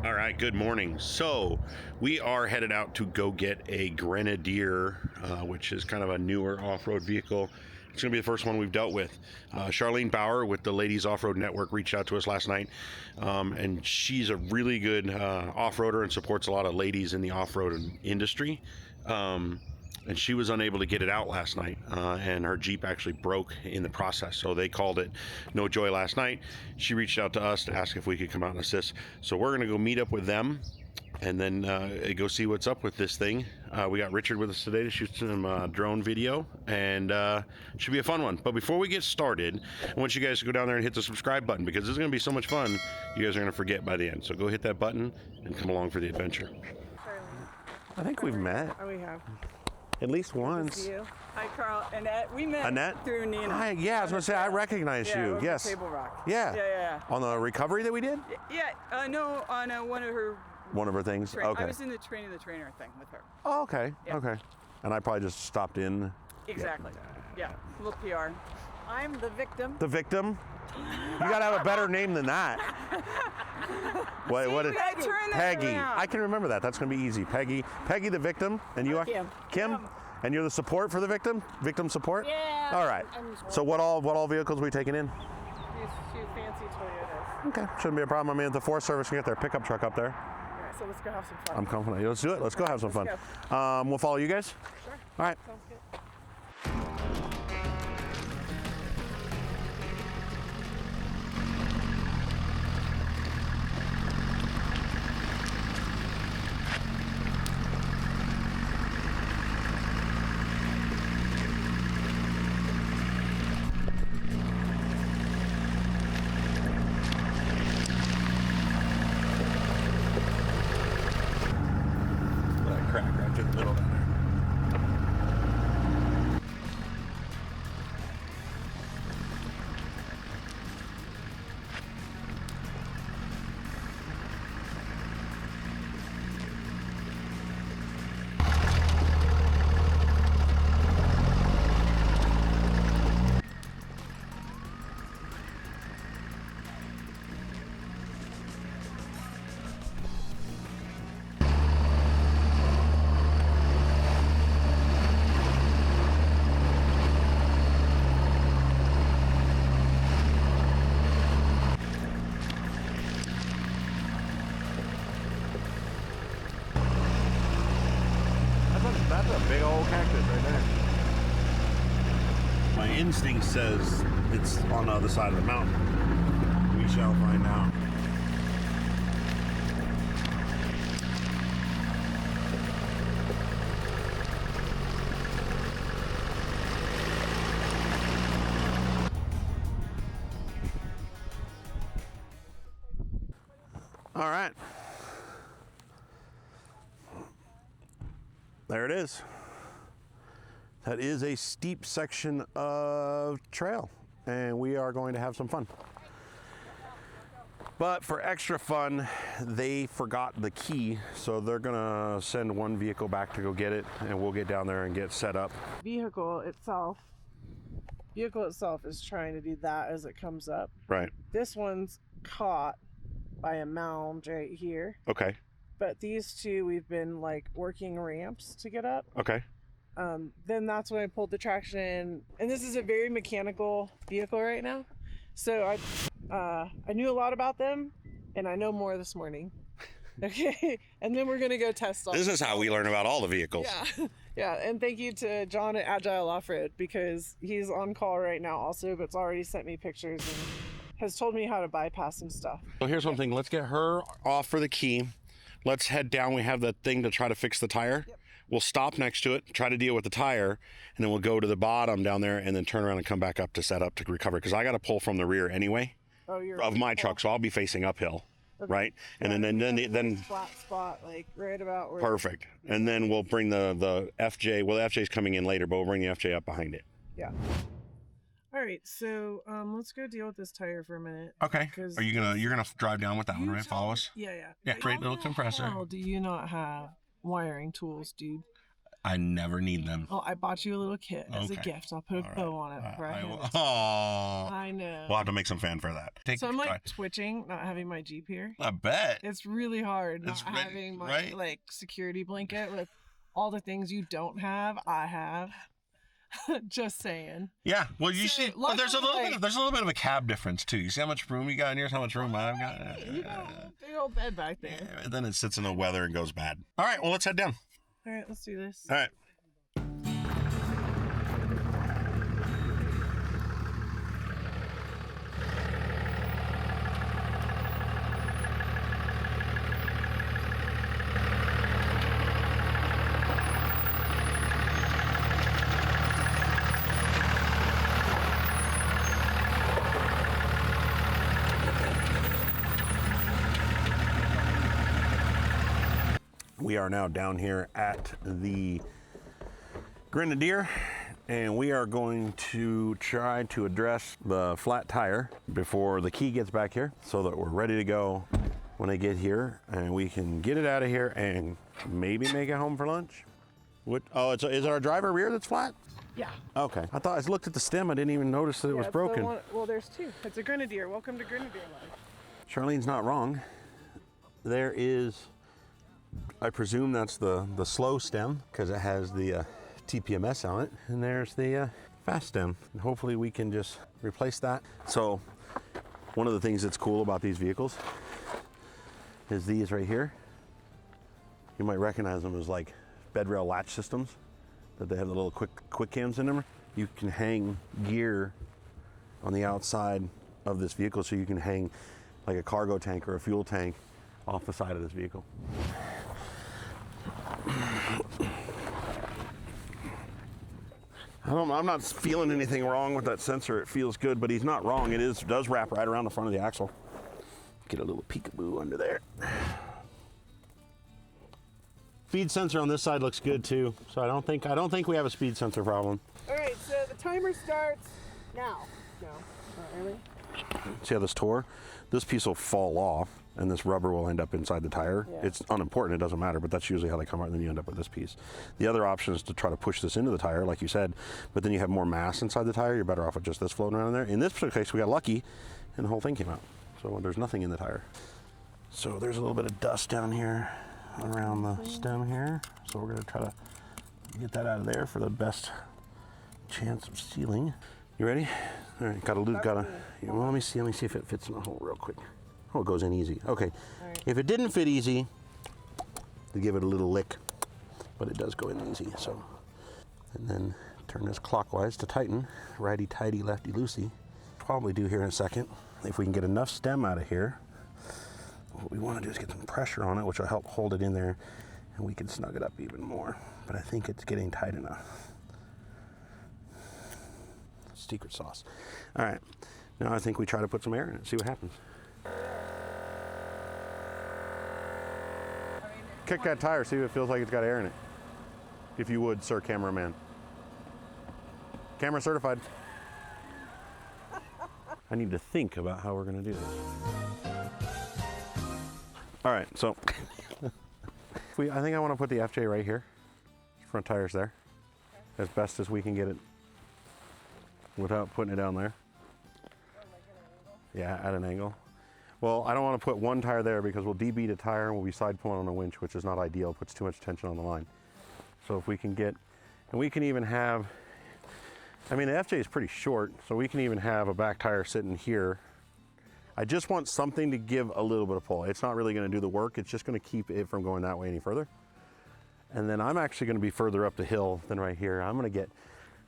All right, good morning. So we are headed out to go get a Grenadier, which is kind of a newer off-road vehicle. It's going to be the first one we've dealt with. Charlene Bauer with the Ladies Off-Road Network reached out to us last night, and she's a really good off-roader and supports a lot of ladies in the off-road industry. And she was unable to get it out last night, and her Jeep actually broke in the process. So they called it no joy last night. She reached out to us to ask if we could come out and assist. So we're going to go meet up with them and then go see what's up with this thing. We got Richard with us today to shoot some drone video, and it should be a fun one. But before we get started, I want you guys to go down there and hit the subscribe button, because this is going to be so much fun, you guys are going to forget by the end. So go hit that button and come along for the adventure. Charlene. I think we've met. Oh, we have. At least once. You. Hi, Carl. Annette. We met through Nina. Hi, yeah, I was going to say, I recognize you. Yes. Table Rock. Yeah. On the recovery that we did? Yeah. No, on one of her. One of her things? Okay. I was in the training the trainer thing with her. Oh, okay. Yeah. Okay. And I probably just stopped in. Exactly. Yeah. A little PR. I'm the victim. The victim? You got to have a better name than that. What is Peggy? I can remember that. That's going to be easy. Peggy the victim, and you are Kim. And you're the support for the victim? Victim support? Yeah. All right. So what all vehicles are we taking in? These fancy Toyotas. Okay. Shouldn't be a problem. I mean, the Forest Service can get their pickup truck up there. All right, so let's go have some fun. I'm confident. Let's do it. Let's go have some fun. We'll follow you guys? Sure. All right. Sounds good. That's a big old cactus right there. My instinct says it's on the other side of the mountain. We shall find out. All right. There it is. That is a steep section of trail, and we are going to have some fun. But for extra fun, they forgot the key, so they're gonna send one vehicle back to go get it, and we'll get down there and get set up. Vehicle itself is trying to do that as it comes up. Right. This one's caught by a mound right here. Okay. But these two, we've been like working ramps to get up. Okay. Then that's when I pulled the traction, and this is a very mechanical vehicle right now. So I knew a lot about them, and I know more this morning. Okay, and then we're gonna go test all. This is how we learn about all the vehicles. Yeah. And thank you to John at Agile Off-Road, because he's on call right now also, but's already sent me pictures and has told me how to bypass some stuff. So here's one thing. Let's get her off for the key. Let's head down. We have that thing to try to fix the tire. Yep. We'll stop next to it, try to deal with the tire, and then we'll go to the bottom down there and then turn around and come back up to set up to recover. Because I got to pull from the rear anyway of my truck, so I'll be facing uphill, right? And then flat spot, like right about where. Perfect. And then we'll bring the FJ. Well, the FJ's coming in later, but we'll bring the FJ up behind it. Yeah. All right, so let's go deal with this tire for a minute. Okay. Are you're gonna drive down with that one, right? Follow us. Yeah. Yeah. Great little compressor. How do you not have wiring tools, dude? I never need them. Oh, I bought you a little kit as a Okay. gift. I'll put a bow on it. Right. Oh, I know. we'll have to make some fanfare of that. So I'm like twitching, not having my Jeep here. I bet. It's really hard not having my like security blanket with all the things you don't have. I have. Just saying. Yeah. Well, you see, there's a little bit of a cab difference too. You see how much room you got in here? How much room I've got? You got a big old bed back there. Yeah, and then it sits in the weather and goes bad. All right. Well, let's head down. All right. Let's do this. All right. We are now down here at the Grenadier, and we are going to try to address the flat tire before the key gets back here so that we're ready to go when they get here and we can get it out of here and maybe make it home for lunch. Is it our driver rear that's flat? Yeah. Okay. I thought I looked at the stem. I didn't even notice that it was broken. Well, there's two. It's a Grenadier. Welcome to Grenadier life. Charlene's not wrong. There is, I presume that's the slow stem because it has the TPMS on it, and there's the fast stem. And hopefully we can just replace that. So one of the things that's cool about these vehicles is these right here. You might recognize them as like bed rail latch systems, that they have the little quick cams in them. You can hang gear on the outside of this vehicle, so you can hang like a cargo tank or a fuel tank off the side of this vehicle. I'm not feeling anything wrong with that sensor. It feels good, but he's not wrong. It does wrap right around the front of the axle. Get a little peekaboo under there. Speed sensor on this side looks good too, so I don't think we have a speed sensor problem. All right, so the timer starts now. No, not really. See how this tore? This piece will fall off, and this rubber will end up inside the tire. Yeah. It's unimportant, it doesn't matter, but that's usually how they come out, and then you end up with this piece. The other option is to try to push this into the tire, like you said, but then you have more mass inside the tire. You're better off with just this floating around in there. In this particular case, we got lucky, and the whole thing came out. So there's nothing in the tire. So there's a little bit of dust down here around the stem here. So we're gonna try to get that out of there for the best chance of sealing. You ready? All right, well, let me see if it fits in the hole real quick. Oh, it goes in easy. Okay, right. If it didn't fit easy, to give it a little lick, but it does go in easy, so. And then turn this clockwise to tighten, righty-tighty, lefty-loosey. Probably do here in a second. If we can get enough stem out of here, what we want to do is get some pressure on it, which will help hold it in there, and we can snug it up even more. But I think it's getting tight enough. Secret sauce. All right, now I think we try to put some air in it, see what happens. Kick that tire, see if it feels like it's got air in it. If you would, sir cameraman. Camera certified. I need to think about how we're gonna do this. All right, so I think I want to put the FJ right here. Front tire's there, as best as we can get it without putting it down there. Yeah, at an angle. Well, I don't want to put one tire there because we'll debeat a tire and we'll be side pulling on a winch, which is not ideal. It puts too much tension on the line. So if we can get, and we can even have, I mean, the FJ is pretty short, so we can even have a back tire sitting here. I just want something to give a little bit of pull. It's not really going to do the work. It's just going to keep it from going that way any further. And then I'm actually going to be further up the hill than right here. I'm going to get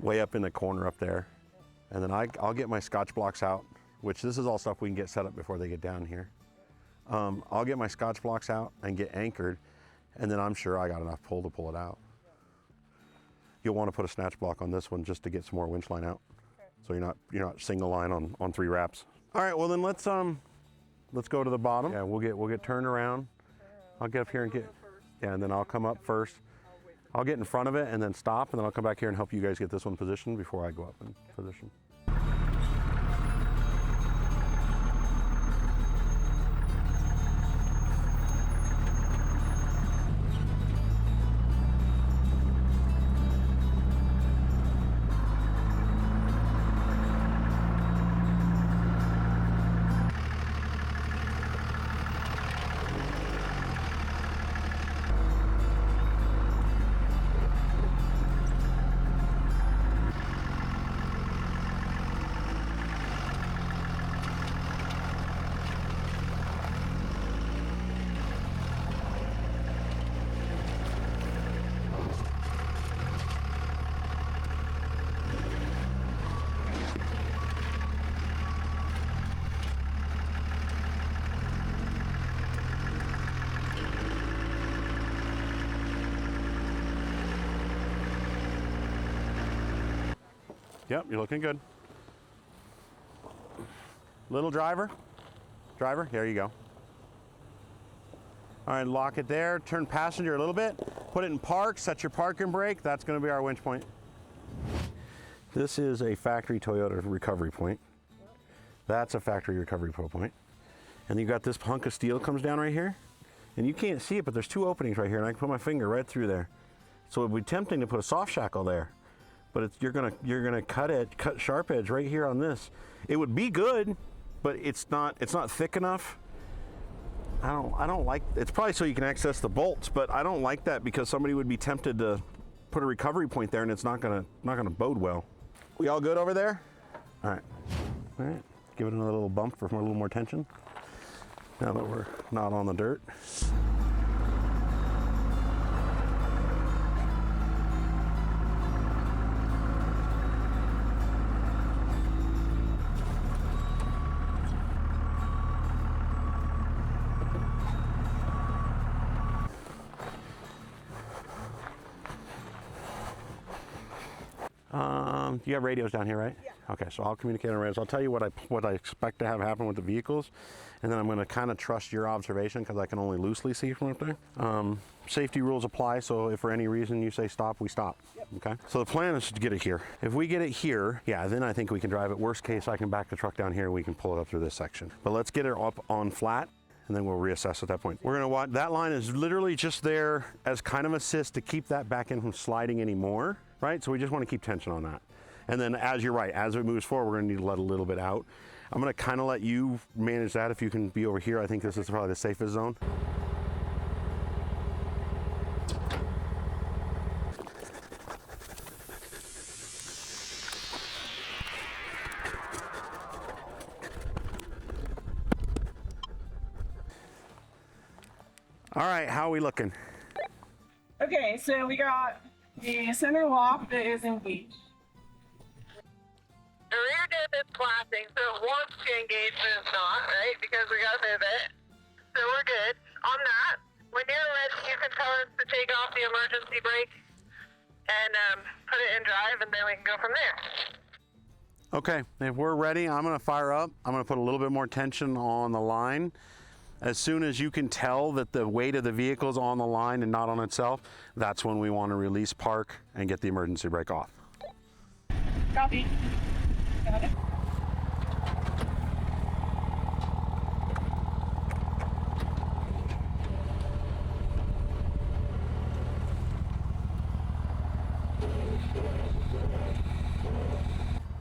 way up in the corner up there. And then I'll get my Scotch blocks out, which this is all stuff we can get set up before they get down here. I'll get my Scotch blocks out and get anchored, and then I'm sure I got enough pull to pull it out. You'll want to put a snatch block on this one just to get some more winch line out. Okay. So you're not single line on 3 wraps. All right, well then let's go to the bottom. Yeah, we'll get turned around. I'll get up here and and then I'll come up first. I'll get in front of it and then stop, and then I'll come back here and help you guys get this one positioned before I go up in position. Yep, you're looking good. Little driver. Driver, there you go. All right, lock it there. Turn passenger a little bit. Put it in park, set your parking brake. That's gonna be our winch point. This is a factory Toyota recovery point. That's a factory recovery point. And you got this hunk of steel comes down right here. And you can't see it, but there's two openings right here, and I can put my finger right through there. So it would be tempting to put a soft shackle there, but you're gonna cut sharp edge right here on this. It would be good, but it's not thick enough. I don't like. It's probably so you can access the bolts, but I don't like that because somebody would be tempted to put a recovery point there, and it's not gonna bode well. We all good over there? All right. Give it another little bump for a little more tension. Now that we're not on the dirt. You have radios down here, right? Yeah. Okay, so I'll communicate on radios. I'll tell you what I expect to have happen with the vehicles, and then I'm going to kind of trust your observation because I can only loosely see from up there. Safety rules apply, so if for any reason you say stop, we stop. Yep. Okay. So the plan is to get it here. If we get it here, yeah, then I think we can drive it. Worst case, I can back the truck down here and we can pull it up through this section. But let's get it up on flat, and then we'll reassess at that point. We're going to watch. That line is literally just there as kind of assist to keep that back in from sliding anymore, right? So we just want to keep tension on that. And then as you're right, as it moves forward, we're gonna need to let a little bit out. I'm gonna kind of let you manage that if you can be over here. I think this is probably the safest zone. All right, how are we looking? Okay, so we got the center lock that is engaged. The rear diff is collapsing, so it wants to engage, but it's not, right? Because we gotta move it. So we're good. On that, when you're ready, you can tell us to take off the emergency brake and put it in drive, and then we can go from there. Okay, if we're ready, I'm gonna fire up. I'm gonna put a little bit more tension on the line. As soon as you can tell that the weight of the vehicle is on the line and not on itself, that's when we want to release park and get the emergency brake off. Copy. Got it.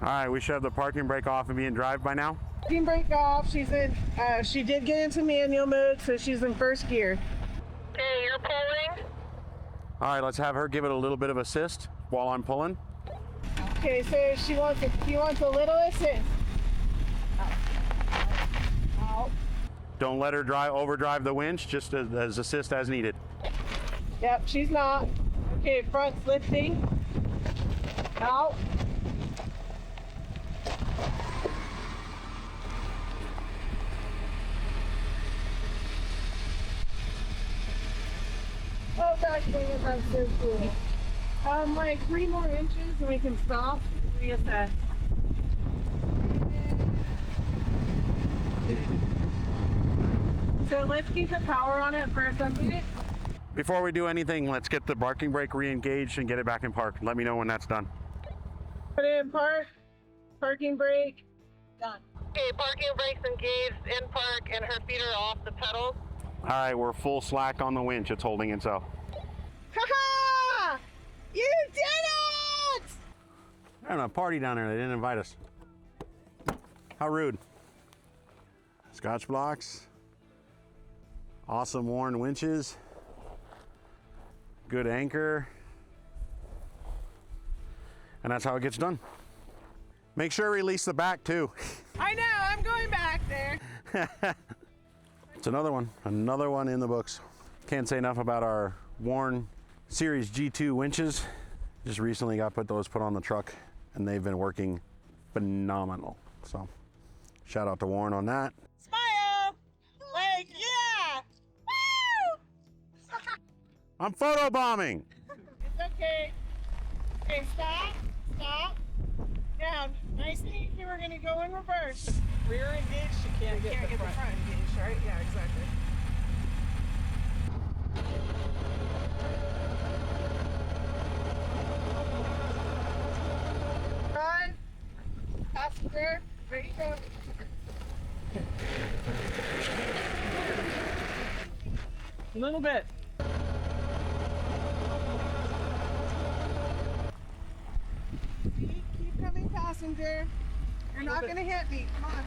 All right, we should have the parking brake off and be in drive by now. Parking brake off. She's in. She did get into manual mode, so she's in first gear. Okay, you're pulling. All right, let's have her give it a little bit of assist while I'm pulling. Okay, so she wants a little assist. Out. Don't let her overdrive the winch, just as assist as needed. Yep, she's not. Okay, front's lifting. Out. Oh gosh, that's so cool. Like 3 more inches and we can stop and reassess. So let's keep the power on it for a second. Before we do anything, let's get the parking brake re-engaged and get it back in park. Let me know when that's done. Put it in park, parking brake, done. Okay, parking brake's engaged in park, and her feet are off the pedals. All right, we're full slack on the winch. It's holding itself. Ha-ha! You did it! They're having a party down there. They didn't invite us. How rude. Scotch blocks. Awesome worn winches. Good anchor. And that's how it gets done. Make sure to release the back too. I know, I'm going back there. It's another one in the books. Can't say enough about our Warn Series G2 winches. Just recently got those put on the truck and they've been working phenomenal. So shout out to Warn on that. Smile! Like, yeah! Woo! I'm photobombing. It's okay. Okay, stop, stop. Now gonna go in reverse. Rear engaged, you can't get the front. engaged, right? Yeah, exactly. Run. Passenger. Ready, go. A little bit. Keep coming, passenger. You're not gonna hit me. Come on.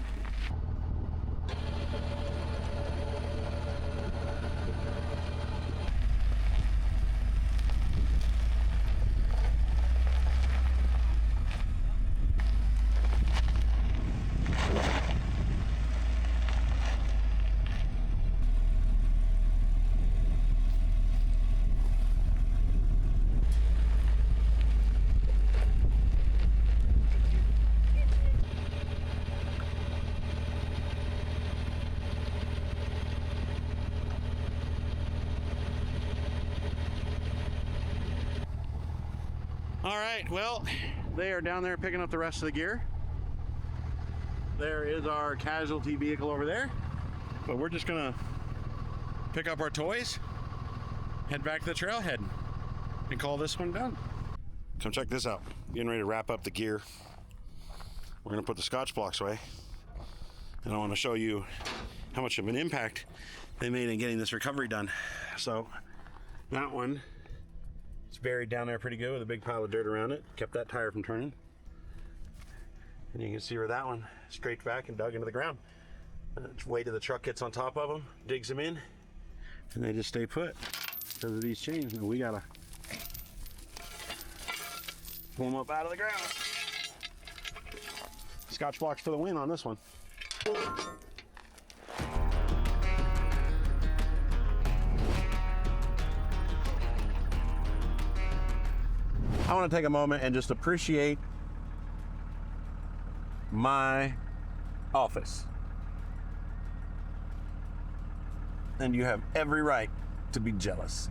All right, well, they are down there picking up the rest of the gear. There is our casualty vehicle over there, but we're just gonna pick up our toys, head back to the trailhead, and call this one done. Come check this out. Getting ready to wrap up the gear. We're gonna put the Scotch blocks away, and I want to show you how much of an impact they made in getting this recovery done. So that one, it's buried down there pretty good with a big pile of dirt around it. Kept that tire from turning. And you can see where that one scraped back and dug into the ground. And the weight of the truck gets on top of them, digs them in, and they just stay put because of these chains. And we gotta pull them up out of the ground. Scotch blocks for the win on this one. I want to take a moment and just appreciate my office. And you have every right to be jealous.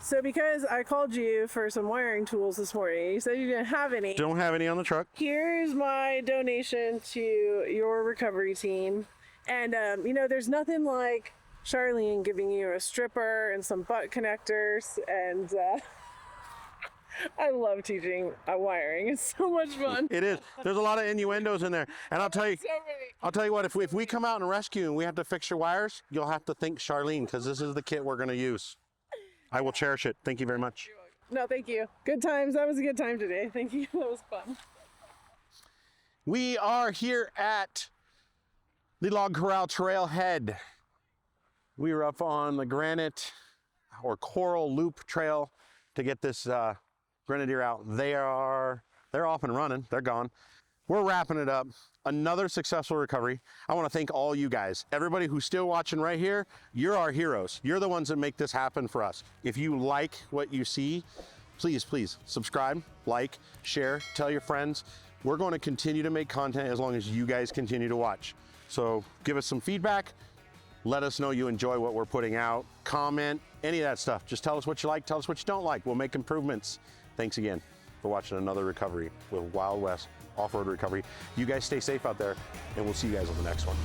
So because I called you for some wiring tools this morning, you said you didn't have any. Don't have any on the truck. Here's my donation to your recovery team. And, you know, there's nothing like Charlene giving you a stripper and some butt connectors. And I love teaching wiring. It's so much fun. It is. There's a lot of innuendos in there. And I'll tell you, So many. I'll tell you what, if we come out and rescue and we have to fix your wires, you'll have to thank Charlene because this is the kit we're going to use. I will cherish it. Thank you very much. No, thank you. Good times. That was a good time today. Thank you. That was fun. We are here at the Log Corral Trailhead. We are up on the granite or coral loop trail to get this Grenadier out. They're off and running. They're gone. We're wrapping it up. Another successful recovery. I want to thank all you guys. Everybody who's still watching right here, you're our heroes. You're the ones that make this happen for us. If you like what you see, please subscribe, like, share, tell your friends. We're going to continue to make content as long as you guys continue to watch. So give us some feedback. Let us know you enjoy what we're putting out. Comment, any of that stuff. Just tell us what you like, tell us what you don't like. We'll make improvements. Thanks again for watching another recovery with Wild West Off-Road Recovery. You guys stay safe out there, and we'll see you guys on the next one.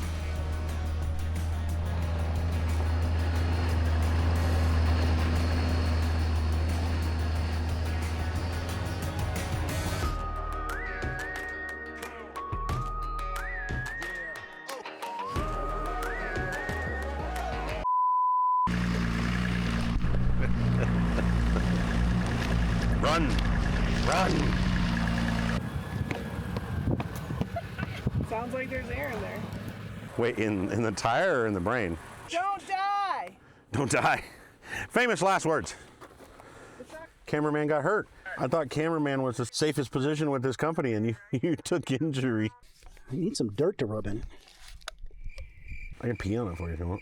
Run. Run. Sounds like there's air in there. Wait, in the tire or in the brain? Don't die! Don't die. Famous last words. Cameraman got hurt. I thought cameraman was the safest position with this company, and you took injury. I need some dirt to rub in. I can pee on it for you if you want.